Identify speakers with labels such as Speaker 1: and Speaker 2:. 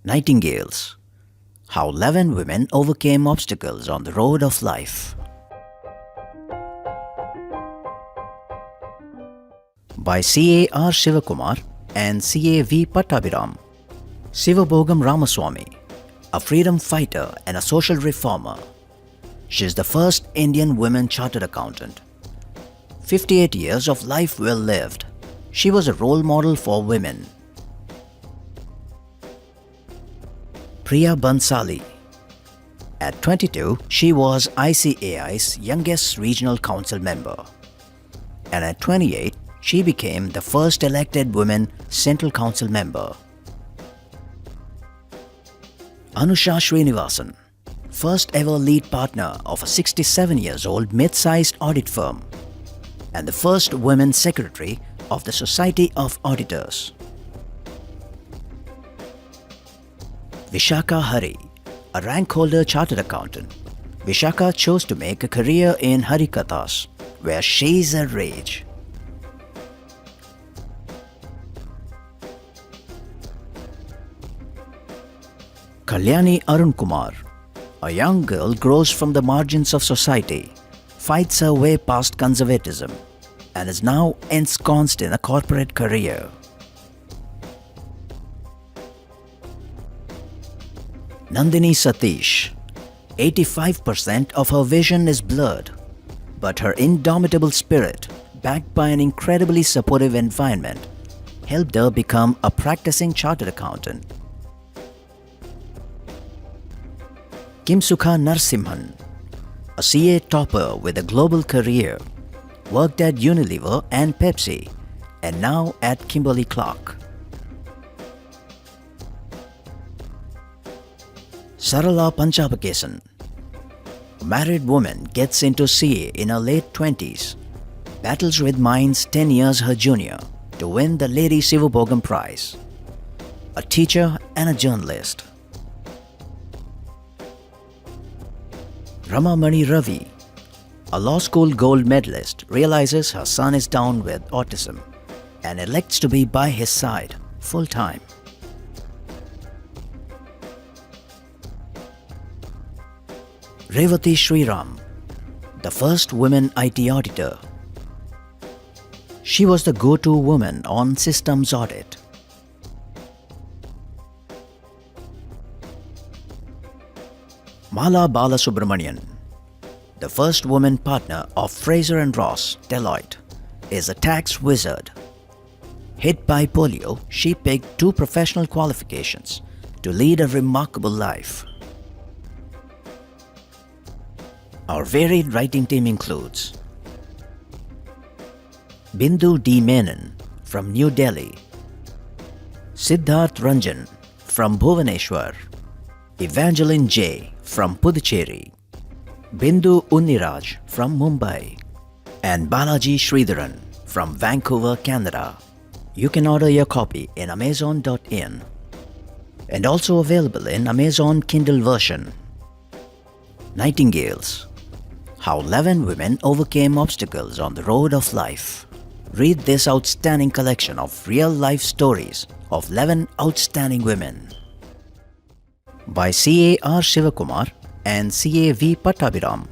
Speaker 1: Nightingales. How 11 women overcame obstacles on the road of life. By C.A.R. Shivakumar and C.A.V. PATTABHI RAM. Sivabogam Ramaswamy, a freedom fighter and a social reformer. She is the first Indian woman chartered accountant. 58 years of life well lived. She was a role model for women. Priya Bansali. At 22, she was ICAI's youngest regional council member. And at 28, she became the first elected woman Central Council member. Anusha Srinivasan, first ever lead partner of a 67 years old mid-sized audit firm and the first women secretary of the Society of Auditors. Vishakha Hari, a rank holder chartered accountant. Vishakha chose to make a career in Harikathas, where she is a rage. Kalyani Arun Kumar, a young girl grows from the margins of society, fights her way past conservatism, and is now ensconced in a corporate career. Nandini Satish, 85% of her vision is blurred, but her indomitable spirit, backed by an incredibly supportive environment, helped her become a practicing chartered accountant. Kimsukha Narsimhan, a CA topper with a global career, worked at Unilever and Pepsi, and now at Kimberly-Clark. Sarala Panchabakesan, a married woman gets into CA in her late 20s, battles with minds 10 years her junior to win the Lady Sivabogam Prize. A teacher and a journalist. Ramamani Ravi, a law school gold medalist, realizes her son is down with autism and elects to be by his side full-time. Revati Sriram, the first woman IT auditor. She was the go-to woman on systems audit. Mala Balasubramanian, the first woman partner of Fraser and Ross, Deloitte, is a tax wizard. Hit by polio, she picked 2 professional qualifications to lead a remarkable life. Our varied writing team includes Bindu D. Menon from New Delhi, Siddharth Ranjan from Bhuvaneshwar, Evangeline J. from Puducherry, Bindu Unniraj from Mumbai, and Balaji Sridharan from Vancouver, Canada. You can order your copy in Amazon.in and also available in Amazon Kindle version. Nightingales. How 11 women overcame obstacles on the road of life. Read this outstanding collection of real-life stories of 11 outstanding women. By C.A.R. Shivakumar and C.A.V. PATTABHI RAM.